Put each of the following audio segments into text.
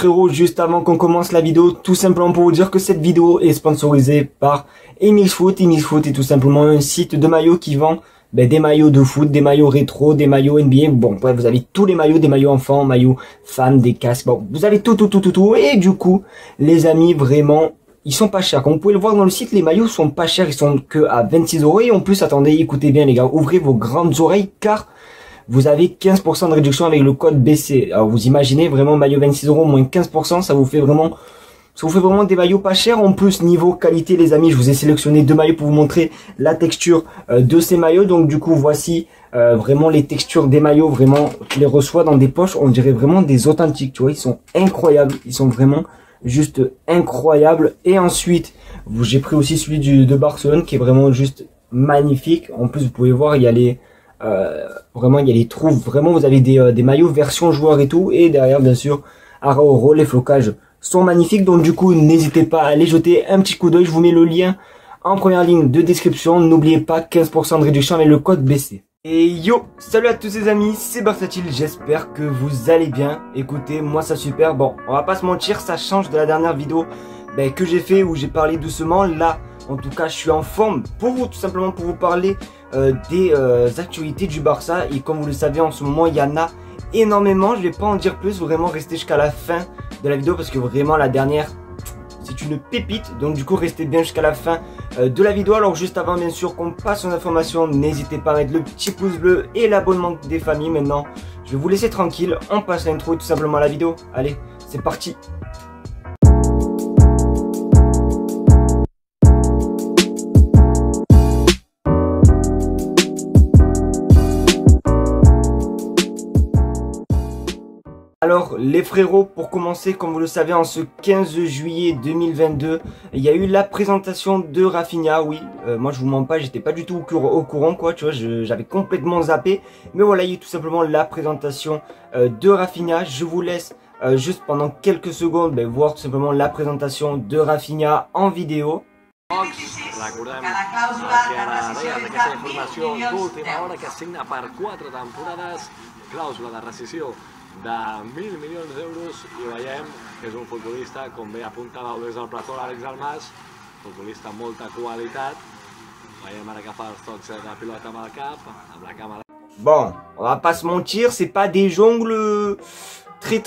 frérot, juste avant qu'on commence la vidéo, tout simplement pour vous dire que cette vidéo est sponsorisée par Emilsfoot. Emilsfoot est tout simplement un site de maillots qui vend des maillots de foot, des maillots rétro, des maillots NBA. Bon, bref, vous avez tous les maillots, des maillots enfants, maillots femmes, des casques. Bon, vous avez tout. Et du coup, les amis, vraiment, ils sont pas chers. Comme vous pouvez le voir dans le site, les maillots sont pas chers. Ils sont que à 26 €. Et en plus, attendez, écoutez bien les gars, ouvrez vos grandes oreilles car vous avez 15% de réduction avec le code BC. Alors vous imaginez vraiment maillot 26 € moins 15%, ça vous fait vraiment des maillots pas chers. En plus niveau qualité les amis, je vous ai sélectionné deux maillots pour vous montrer la texture de ces maillots. Donc du coup voici vraiment les textures des maillots. Vraiment je les reçois dans des poches, on dirait vraiment des authentiques. Tu vois, ils sont incroyables, ils sont vraiment juste incroyables. Et ensuite j'ai pris aussi celui de Barcelone qui est vraiment juste magnifique. En plus vous pouvez voir il y a les vraiment il y a les trous, vraiment vous avez des maillots version joueur et tout, et derrière bien sûr Araujo, les flocages sont magnifiques. Donc du coup n'hésitez pas à aller jeter un petit coup d'œil, je vous mets le lien en première ligne de description. N'oubliez pas 15% de réduction avec le code BC. Et yo, salut à tous les amis, c'est Versatile, j'espère que vous allez bien. Écoutez, moi ça super. Bon, on va pas se mentir, ça change de la dernière vidéo que j'ai fait où j'ai parlé doucement. Là en tout cas je suis en forme pour vous, tout simplement pour vous parler des actualités du Barça. Et comme vous le savez en ce moment il y en a énormément. Je vais pas en dire plus, vraiment rester jusqu'à la fin de la vidéo parce que vraiment la dernière c'est une pépite. Donc du coup restez bien jusqu'à la fin de la vidéo. Alors juste avant bien sûr qu'on passe aux informations, n'hésitez pas à mettre le petit pouce bleu et l'abonnement des familles. Maintenant je vais vous laisser tranquille, on passe l'intro et tout simplement à la vidéo. Allez c'est parti. Alors les frérots, pour commencer, comme vous le savez, en ce 15 juillet 2022, il y a eu la présentation de Rafinha. Oui, moi je vous mens pas, j'étais pas du tout au courant quoi, tu vois, j'avais complètement zappé. Mais voilà, il y a eu tout simplement la présentation de Rafinha. Je vous laisse juste pendant quelques secondes voir tout simplement la présentation de Rafinha en vidéo. Recordem que ara deien aquesta informació d'última hora que signa per 4 temporades, clàusula de rescissió de 1.000 milions d'euros, i veiem que és un futbolista, com bé apuntava des del plató l'Àlex Dalmas, futbolista amb molta qualitat. Veiem ara que fa els tocs de pilota amb el cap, amb la càmera. Bon, on va pas se mentir, c'est pas des jongles très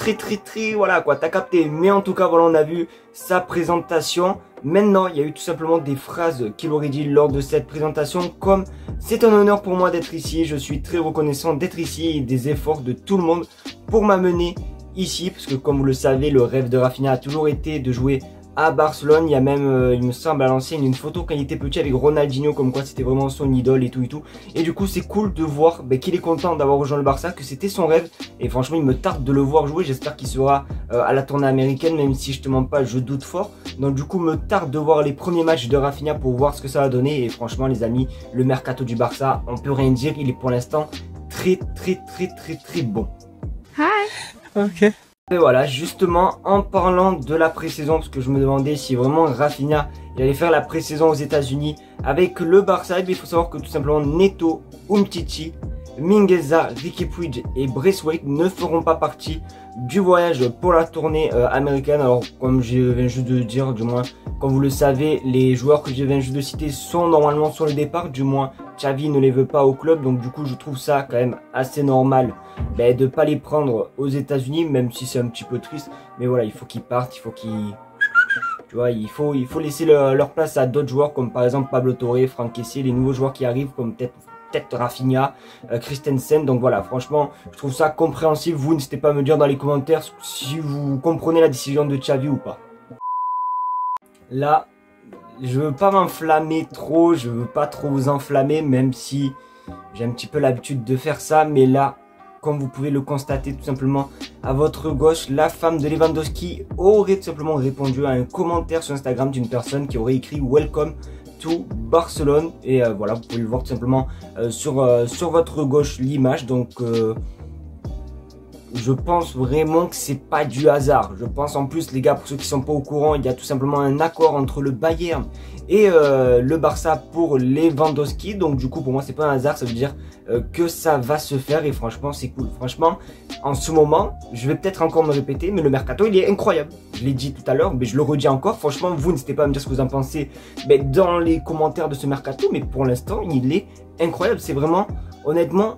voilà quoi, t'as capté. Mais en tout cas voilà, on a vu sa présentation. Maintenant il y a eu tout simplement des phrases qu'il aurait dit lors de cette présentation, comme c'est un honneur pour moi d'être ici, je suis très reconnaissant d'être ici, et des efforts de tout le monde pour m'amener ici, parce que comme vous le savez, le rêve de Rafinha a toujours été de jouer à Barcelone. Il y a même, il me semble à l'ancienne, une photo quand il était petit avec Ronaldinho, comme quoi c'était vraiment son idole et tout. Et du coup c'est cool de voir qu'il est content d'avoir rejoint le Barça, que c'était son rêve. Et franchement il me tarde de le voir jouer, j'espère qu'il sera à la tournée américaine, même si je te mens pas, je doute fort. Donc du coup me tarde de voir les premiers matchs de Rafinha pour voir ce que ça va donner. Et franchement les amis, le mercato du Barça, on peut rien dire, il est pour l'instant très bon. Hi. Ok. Et voilà, justement en parlant de la pré-saison, parce que je me demandais si vraiment Rafinha il allait faire la pré-saison aux États-Unis avec le Barça, il faut savoir que tout simplement Neto, Umtiti, Mingueza, Riqui Puig et Braithwaite ne feront pas partie du voyage pour la tournée américaine. Alors comme je viens juste de dire, du moins comme vous le savez, les joueurs que je viens juste de citer sont normalement sur le départ, du moins Xavi ne les veut pas au club. Donc du coup je trouve ça quand même assez normal de pas les prendre aux États-Unis, même si c'est un petit peu triste. Mais voilà, il faut qu'ils partent, il faut qu'ils... Tu vois, il faut laisser leur place à d'autres joueurs comme par exemple Pablo Torre, Franck Kessié, les nouveaux joueurs qui arrivent comme peut-être Rafinha, Christensen. Donc voilà, franchement je trouve ça compréhensible. Vous n'hésitez pas à me dire dans les commentaires si vous comprenez la décision de Xavi ou pas. Là je veux pas m'enflammer trop, je veux pas trop vous enflammer, même si j'ai un petit peu l'habitude de faire ça. Mais là, comme vous pouvez le constater tout simplement à votre gauche, la femme de Lewandowski aurait tout simplement répondu à un commentaire sur Instagram d'une personne qui aurait écrit Welcome to Barcelone. Et voilà, vous pouvez le voir tout simplement sur votre gauche l'image. Donc je pense vraiment que c'est pas du hasard. Je pense en plus les gars, pour ceux qui sont pas au courant, il y a tout simplement un accord entre le Bayern et le Barça pour Lewandowski. Donc du coup pour moi c'est pas un hasard, ça veut dire que ça va se faire. Et franchement c'est cool. Franchement en ce moment, je vais peut-être encore me répéter, mais le mercato il est incroyable. Je l'ai dit tout à l'heure, mais je le redis encore. Franchement, vous n'hésitez pas à me dire ce que vous en pensez dans les commentaires de ce mercato, mais pour l'instant, il est incroyable. C'est vraiment, honnêtement,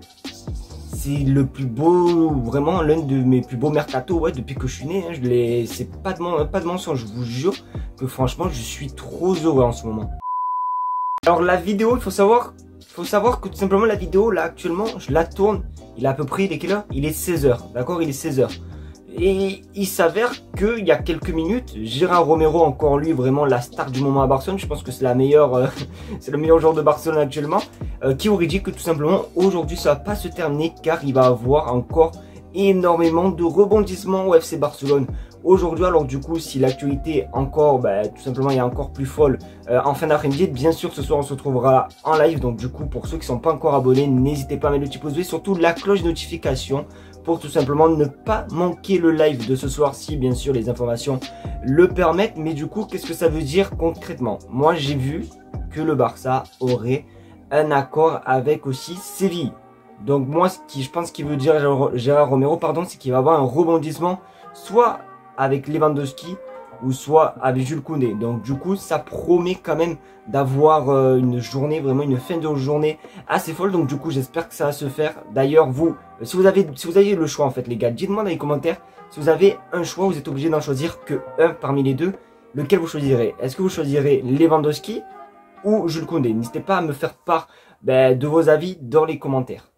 c'est le plus beau, vraiment l'un de mes plus beaux mercatos, ouais, depuis que je suis né. Hein, c'est pas de mensonge, je vous jure que franchement, je suis trop heureux en ce moment. Alors la vidéo, il faut savoir que tout simplement la vidéo, là actuellement, je la tourne. Il est à peu près, il est quelle heure? Il est 16h, d'accord? Il est 16h. Et il s'avère qu'il y a quelques minutes, Gérard Romero, encore lui, vraiment la star du moment à Barcelone, je pense que c'est la meilleure, c'est le meilleur joueur de Barcelone actuellement, qui aurait dit que tout simplement, aujourd'hui, ça va pas se terminer car il va avoir encore énormément de rebondissements au FC Barcelone. Aujourd'hui, alors du coup, si l'actualité encore, tout simplement, est encore plus folle en fin d'après-midi, bien sûr, ce soir, on se retrouvera en live. Donc du coup, pour ceux qui ne sont pas encore abonnés, n'hésitez pas à mettre le petit pouce bleu, surtout la cloche de notification pour tout simplement ne pas manquer le live de ce soir si, bien sûr, les informations le permettent. Mais du coup, qu'est-ce que ça veut dire concrètement? Moi, j'ai vu que le Barça aurait un accord avec aussi Séville. Donc moi, je pense qu'il veut dire Gérard Romero, pardon, c'est qu'il va avoir un rebondissement soit avec Lewandowski ou soit avec Jules Koundé. Donc du coup, ça promet quand même d'avoir une journée, vraiment une fin de journée assez folle. Donc du coup, j'espère que ça va se faire. D'ailleurs, vous, si vous avez le choix en fait, les gars, dites-moi dans les commentaires si vous avez un choix, vous êtes obligé d'en choisir que un parmi les deux. Lequel vous choisirez? Est-ce que vous choisirez Lewandowski ou Jules Koundé? N'hésitez pas à me faire part de vos avis dans les commentaires.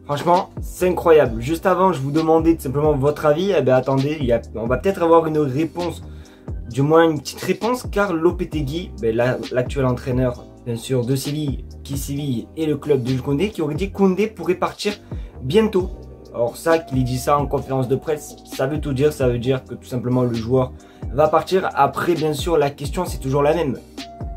Franchement, c'est incroyable. Juste avant, je vous demandais tout simplement votre avis. Eh bien, attendez, on va peut-être avoir une réponse, du moins une petite réponse, car Lopetegui, l'actuel entraîneur, bien sûr, de Séville, et le club de Jules Koundé, qui aurait dit que Koundé pourrait partir bientôt. Alors ça, qu'il ait dit ça en conférence de presse, ça veut tout dire. Ça veut dire que tout simplement le joueur va partir. Après, bien sûr, la question, c'est toujours la même.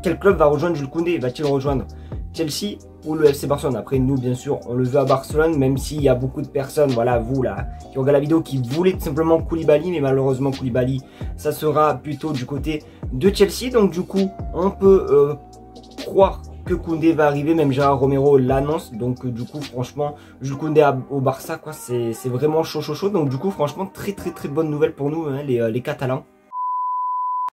Quel club va rejoindre Jules Koundé? Va-t-il rejoindre Chelsea ou le FC Barcelone? Après, nous, bien sûr, on le veut à Barcelone, même s'il y a beaucoup de personnes, voilà, vous là, qui regardent la vidéo, qui voulaient tout simplement Koulibaly, mais malheureusement, Koulibaly, ça sera plutôt du côté de Chelsea. Donc, du coup, on peut croire que Koundé va arriver, même Gérard Romero l'annonce. Donc, du coup, franchement, Jules Koundé au Barça, quoi, c'est vraiment chaud. Donc, du coup, franchement, très bonne nouvelle pour nous, hein, les Catalans.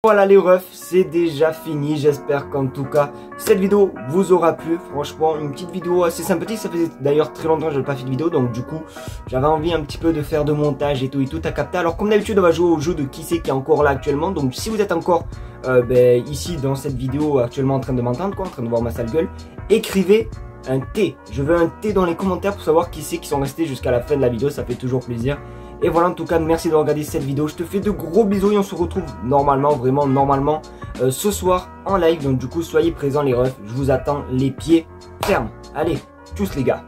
Voilà les refs, c'est déjà fini. J'espère qu'en tout cas cette vidéo vous aura plu. Franchement, une petite vidéo assez sympathique. Ça faisait d'ailleurs très longtemps que je n'avais pas fait de vidéo, donc du coup j'avais envie un petit peu de faire de montage et tout à capter. Alors comme d'habitude, on va jouer au jeu de qui c'est qui est encore là actuellement. Donc si vous êtes encore ici dans cette vidéo actuellement en train de m'entendre, en train de voir ma sale gueule, écrivez un T. Je veux un T dans les commentaires pour savoir qui c'est qui sont restés jusqu'à la fin de la vidéo. Ça fait toujours plaisir. Et voilà, en tout cas, merci de regarder cette vidéo. Je te fais de gros bisous et on se retrouve normalement, vraiment normalement, ce soir en live. Donc du coup, soyez présents les refs. Je vous attends les pieds fermes. Allez, tchuss les gars.